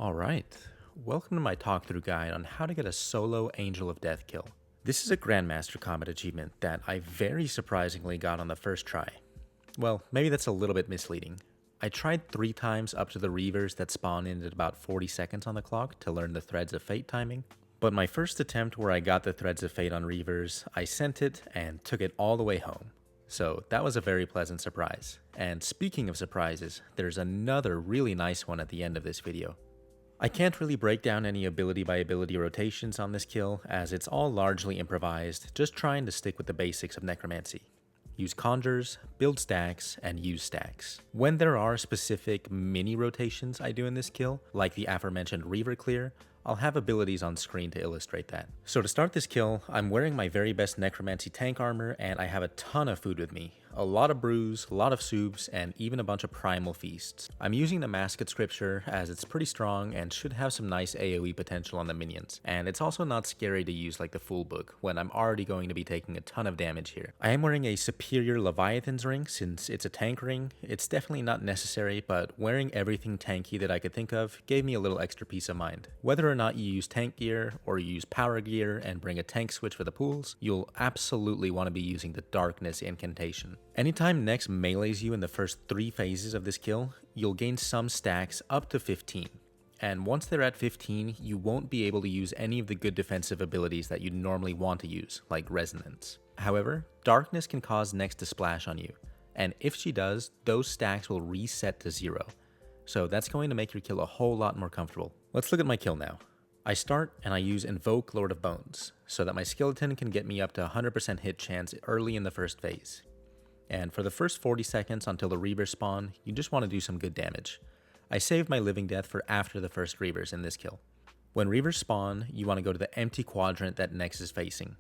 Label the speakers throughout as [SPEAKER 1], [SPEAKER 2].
[SPEAKER 1] Alright, welcome to my talkthrough guide on how to get a solo Angel of Death kill. This is a Grandmaster combat achievement that I very surprisingly got on the first try. Well, maybe that's a little bit misleading. I tried 3 times up to the Reavers that spawn in at about 40 seconds on the clock to learn the Threads of Fate timing, but my first attempt where I got the Threads of Fate on Reavers, I sent it and took it all the way home. So that was a very pleasant surprise. And speaking of surprises, there's another really nice one at the end of this video. I can't really break down any ability by ability rotations on this kill, as it's all largely improvised, just trying to stick with the basics of necromancy. Use conjures, build stacks, and use stacks. When there are specific mini rotations I do in this kill, like the aforementioned Reaver clear, I'll have abilities on screen to illustrate that. So to start this kill, I'm wearing my very best necromancy tank armor and I have a ton of food with me. A lot of brews, a lot of soups, and even a bunch of primal feasts. I'm using the Mascot scripture as it's pretty strong and should have some nice AoE potential on the minions. And it's also not scary to use like the full book when I'm already going to be taking a ton of damage here. I am wearing a superior Leviathan's ring since it's a tank ring. It's definitely not necessary, but wearing everything tanky that I could think of gave me a little extra peace of mind. Whether or not you use tank gear or you use power gear and bring a tank switch for the pools, you'll absolutely want to be using the darkness incantation. Anytime Nex melees you in the first 3 phases of this kill, you'll gain some stacks up to 15. And once they're at 15, you won't be able to use any of the good defensive abilities that you'd normally want to use, like Resonance. However, Darkness can cause Nex to splash on you, and if she does, those stacks will reset to 0. So that's going to make your kill a whole lot more comfortable. Let's look at my kill now. I start and I use Invoke Lord of Bones, so that my skeleton can get me up to 100% hit chance early in the first phase. And for the first 40 seconds until the Reavers spawn, you just want to do some good damage. I saved my living death for after the first Reavers in this kill. When Reavers spawn, you want to go to the empty quadrant that Nex is facing.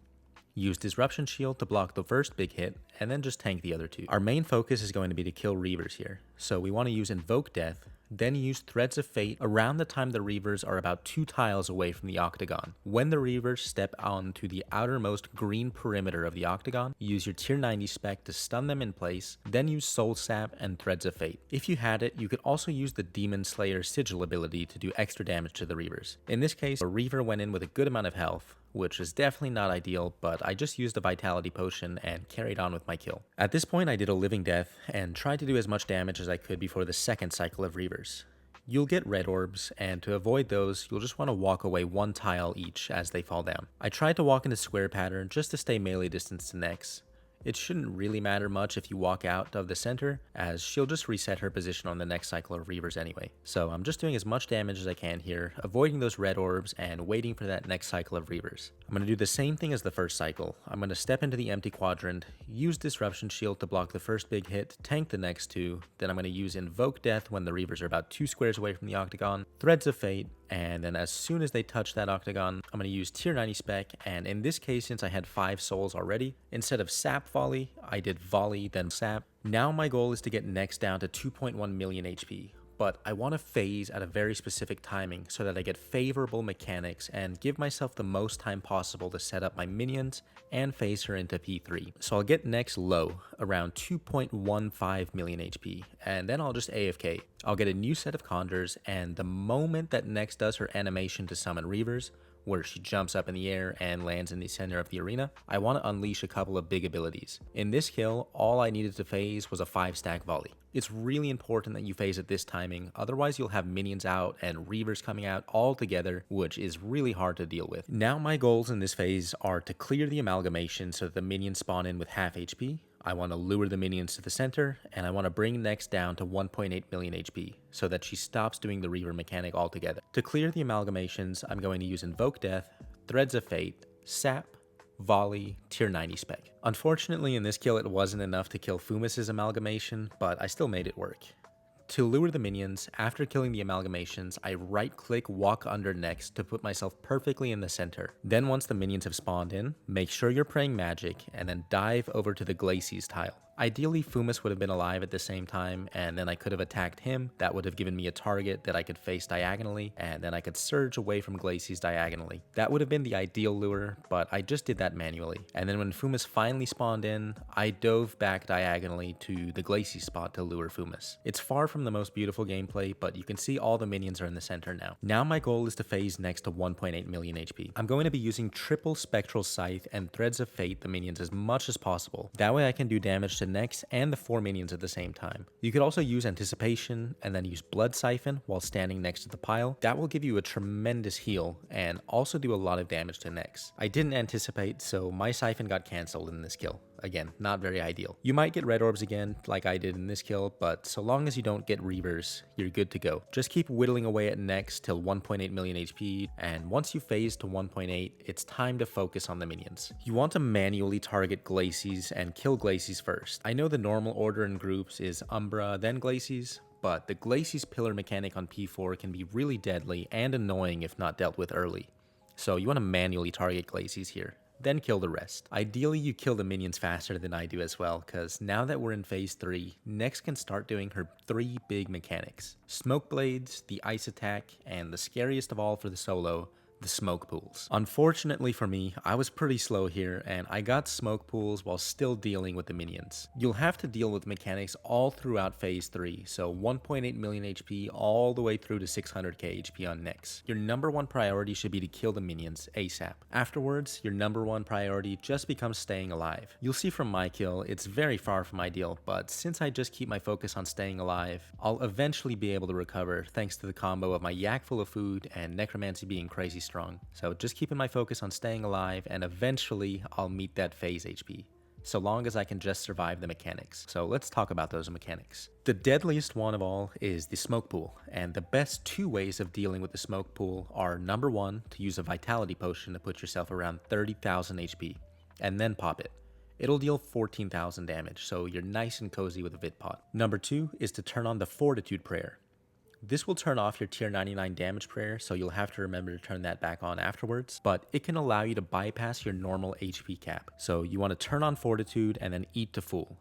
[SPEAKER 1] Use Disruption Shield to block the first big hit, and then just tank the other 2. Our main focus is going to be to kill Reavers here, so we want to use Invoke Death, then use Threads of Fate around the time the Reavers are about 2 tiles away from the octagon. When the Reavers step onto the outermost green perimeter of the octagon, use your tier 90 spec to stun them in place, then use Soul Sap and Threads of Fate. If you had it, you could also use the Demon Slayer Sigil ability to do extra damage to the Reavers. In this case, a Reaver went in with a good amount of health, which is definitely not ideal, but I just used a Vitality Potion and carried on with my kill. At this point, I did a Living Death and tried to do as much damage as I could before the second cycle of Reavers. You'll get red orbs, and to avoid those, you'll just want to walk away 1 tile each as they fall down. I tried to walk into square pattern just to stay melee distance to Nex. It shouldn't really matter much if you walk out of the center, as she'll just reset her position on the next cycle of Reavers anyway. So I'm just doing as much damage as I can here, avoiding those red orbs and waiting for that next cycle of Reavers. I'm going to do the same thing as the first cycle. I'm going to step into the empty quadrant, use Disruption Shield to block the first big hit, tank the next 2, then I'm going to use Invoke Death when the Reavers are about 2 squares away from the octagon, Threads of Fate, and then as soon as they touch that octagon, I'm going to use tier 90 spec, and in this case, since I had 5 souls already, instead of Sap Volley, I did Volley then Sap. Now my goal is to get Nex down to 2.1 million HP, but I want to phase at a very specific timing so that I get favorable mechanics and give myself the most time possible to set up my minions and phase her into P3. So I'll get Nex low, around 2.15 million HP, and then I'll just AFK. I'll get a new set of conjures, and the moment that Nex does her animation to summon Reavers, where she jumps up in the air and lands in the center of the arena, I want to unleash a couple of big abilities. In this kill, all I needed to phase was a 5-stack volley. It's really important that you phase at this timing, otherwise you'll have minions out and Reavers coming out all together, which is really hard to deal with. Now my goals in this phase are to clear the amalgamation so that the minions spawn in with half HP, I want to lure the minions to the center, and I want to bring Nex down to 1.8 million HP, so that she stops doing the Reaver mechanic altogether. To clear the amalgamations, I'm going to use Invoke Death, Threads of Fate, Sap, Volley, tier 90 spec. Unfortunately, in this kill it wasn't enough to kill Fumus's amalgamation, but I still made it work. To lure the minions, after killing the amalgamations, I right-click Walk Under Nex to put myself perfectly in the center. Then once the minions have spawned in, make sure you're praying magic, and then dive over to the Glacies tile. Ideally, Fumus would have been alive at the same time, and then I could have attacked him. That would have given me a target that I could face diagonally, and then I could surge away from Glacies diagonally. That would have been the ideal lure, but I just did that manually. And then when Fumus finally spawned in, I dove back diagonally to the Glacies spot to lure Fumus. It's far from the most beautiful gameplay, but you can see all the minions are in the center now. Now my goal is to phase next to 1.8 million HP. I'm going to be using triple Spectral Scythe and Threads of Fate the minions as much as possible. That way I can do damage to Nex and the 4 minions at the same time. You could also use Anticipation and then use Blood Siphon while standing next to the pile. That will give you a tremendous heal and also do a lot of damage to Nex. I didn't anticipate, so my Siphon got cancelled in this kill. Again, not very ideal. You might get red orbs again, like I did in this kill, but so long as you don't get Reavers, you're good to go. Just keep whittling away at Nex till 1.8 million HP, and once you phase to 1.8, it's time to focus on the minions. You want to manually target Glacies and kill Glacies first. I know the normal order in groups is Umbra, then Glacies, but the Glacies pillar mechanic on P4 can be really deadly and annoying if not dealt with early. So you want to manually target Glacies here, then kill the rest. Ideally, you kill the minions faster than I do as well, because now that we're in phase 3, Nex can start doing her 3 big mechanics. Smoke Blades, the Ice Attack, and the scariest of all for the solo, the smoke pools. Unfortunately for me, I was pretty slow here and I got smoke pools while still dealing with the minions. You'll have to deal with mechanics all throughout phase 3, so 1.8 million HP all the way through to 600k HP on Nex. Your number one priority should be to kill the minions ASAP. Afterwards, your number one priority just becomes staying alive. You'll see from my kill, it's very far from ideal, but since I just keep my focus on staying alive, I'll eventually be able to recover thanks to the combo of my yak full of food and necromancy being crazy strong. So just keeping my focus on staying alive, and eventually I'll meet that phase HP, so long as I can just survive the mechanics. So let's talk about those mechanics. The deadliest one of all is the smoke pool, and the best 2 ways of dealing with the smoke pool are number 1, to use a vitality potion to put yourself around 30,000 HP, and then pop it. It'll deal 14,000 damage, so you're nice and cozy with a Vit Pot. Number 2 is to turn on the Fortitude Prayer. This will turn off your tier 99 damage prayer, so you'll have to remember to turn that back on afterwards, but it can allow you to bypass your normal HP cap. So you want to turn on Fortitude and then eat to full.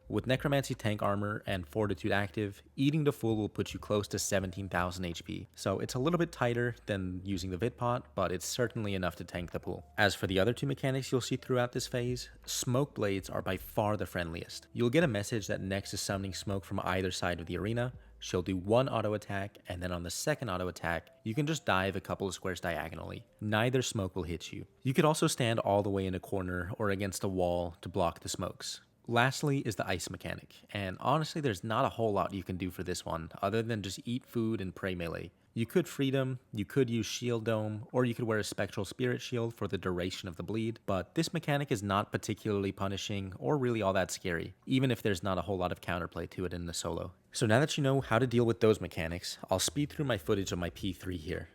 [SPEAKER 1] With Necromancy tank armor and Fortitude active, eating to full will put you close to 17,000 HP. So it's a little bit tighter than using the Vit Pot, but it's certainly enough to tank the pool. As for the other 2 mechanics you'll see throughout this phase, Smoke Blades are by far the friendliest. You'll get a message that Nex is summoning smoke from either side of the arena. She'll do 1 auto attack, and then on the second auto attack, you can just dive a couple of squares diagonally. Neither smoke will hit you. You could also stand all the way in a corner or against a wall to block the smokes. Lastly is the ice mechanic, and honestly there's not a whole lot you can do for this one other than just eat food and pray melee. You could Freedom, you could use Shield Dome, or you could wear a Spectral Spirit Shield for the duration of the bleed, but this mechanic is not particularly punishing or really all that scary, even if there's not a whole lot of counterplay to it in the solo. So now that you know how to deal with those mechanics, I'll speed through my footage of my P3 here.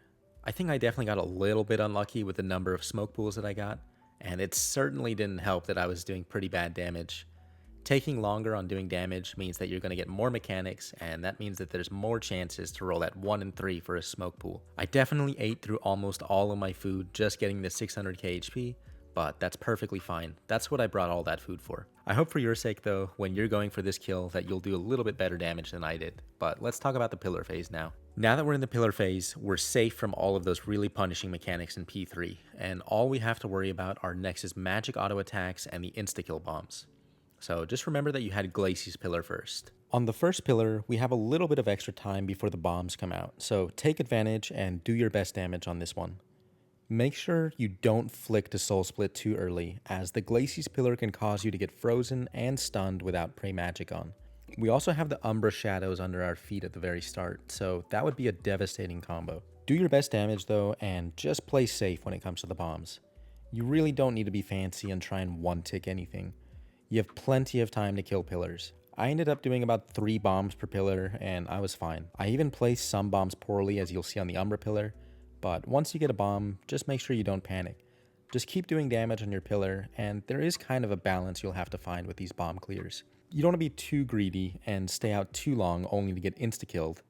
[SPEAKER 1] I think I definitely got a little bit unlucky with the number of smoke pools that I got, and it certainly didn't help that I was doing pretty bad damage. Taking longer on doing damage means that you're going to get more mechanics, and that means that there's more chances to roll at 1 and 3 for a smoke pool. I definitely ate through almost all of my food just getting the 600k HP, but that's perfectly fine. That's what I brought all that food for. I hope for your sake though, when you're going for this kill, that you'll do a little bit better damage than I did. But let's talk about the pillar phase now. Now that we're in the pillar phase, we're safe from all of those really punishing mechanics in P3, and all we have to worry about are Nex's magic auto attacks and the insta-kill bombs. So just remember that you had Glacies pillar first. On the first pillar, we have a little bit of extra time before the bombs come out, so take advantage and do your best damage on this one. Make sure you don't flick to Soul Split too early, as the Glacies pillar can cause you to get frozen and stunned without Pray Magic on. We also have the Umbra Shadows under our feet at the very start, so that would be a devastating combo. Do your best damage though, and just play safe when it comes to the bombs. You really don't need to be fancy and try and one-tick anything. You have plenty of time to kill pillars. I ended up doing about 3 bombs per pillar, and I was fine. I even placed some bombs poorly, as you'll see on the Umbra pillar, but once you get a bomb, just make sure you don't panic. Just keep doing damage on your pillar, and there is kind of a balance you'll have to find with these bomb clears. You don't want to be too greedy and stay out too long only to get insta-killed,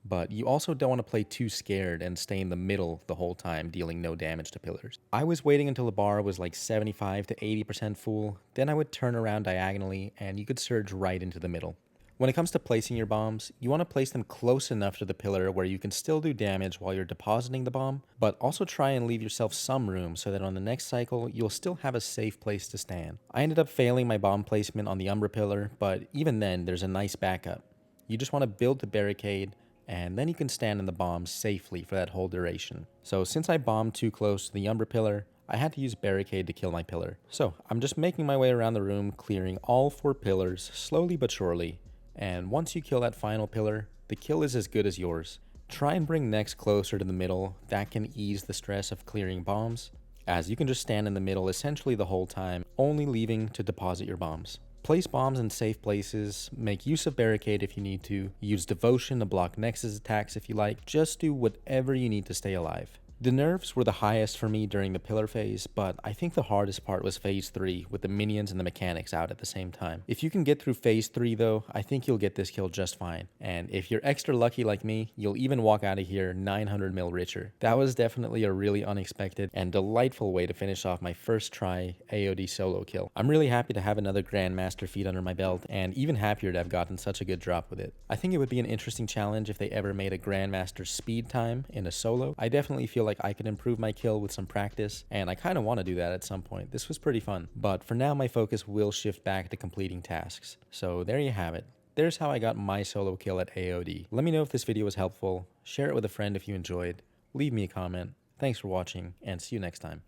[SPEAKER 1] but you also don't want to play too scared and stay in the middle the whole time, dealing no damage to pillars. I was waiting until the bar was like 75 to 80% full, then I would turn around diagonally and you could surge right into the middle. When it comes to placing your bombs, you want to place them close enough to the pillar where you can still do damage while you're depositing the bomb, but also try and leave yourself some room so that on the next cycle, you'll still have a safe place to stand. I ended up failing my bomb placement on the Umbra pillar, but even then, there's a nice backup. You just want to build the barricade, and then you can stand in the bomb safely for that whole duration. So since I bombed too close to the Umbra pillar, I had to use barricade to kill my pillar. So I'm just making my way around the room, clearing all 4 pillars, slowly but surely. And once you kill that final pillar, the kill is as good as yours. Try and bring Nex closer to the middle, that can ease the stress of clearing bombs, as you can just stand in the middle essentially the whole time, only leaving to deposit your bombs. Place bombs in safe places, make use of barricade if you need to, use devotion to block Nex's attacks if you like, just do whatever you need to stay alive. The nerves were the highest for me during the pillar phase, but I think the hardest part was phase 3 with the minions and the mechanics out at the same time. If you can get through phase 3 though, I think you'll get this kill just fine. And if you're extra lucky like me, you'll even walk out of here 900 mil richer. That was definitely a really unexpected and delightful way to finish off my first try AOD solo kill. I'm really happy to have another Grandmaster feat under my belt, and even happier to have gotten such a good drop with it. I think it would be an interesting challenge if they ever made a Grandmaster speed time in a solo. I definitely feel like I could improve my kill with some practice, and I kind of want to do that at some point. This was pretty fun, but for now my focus will shift back to completing tasks. So there you have it. There's how I got my solo kill at AOD. Let me know if this video was helpful, share it with a friend if you enjoyed, leave me a comment. Thanks for watching, and see you next time.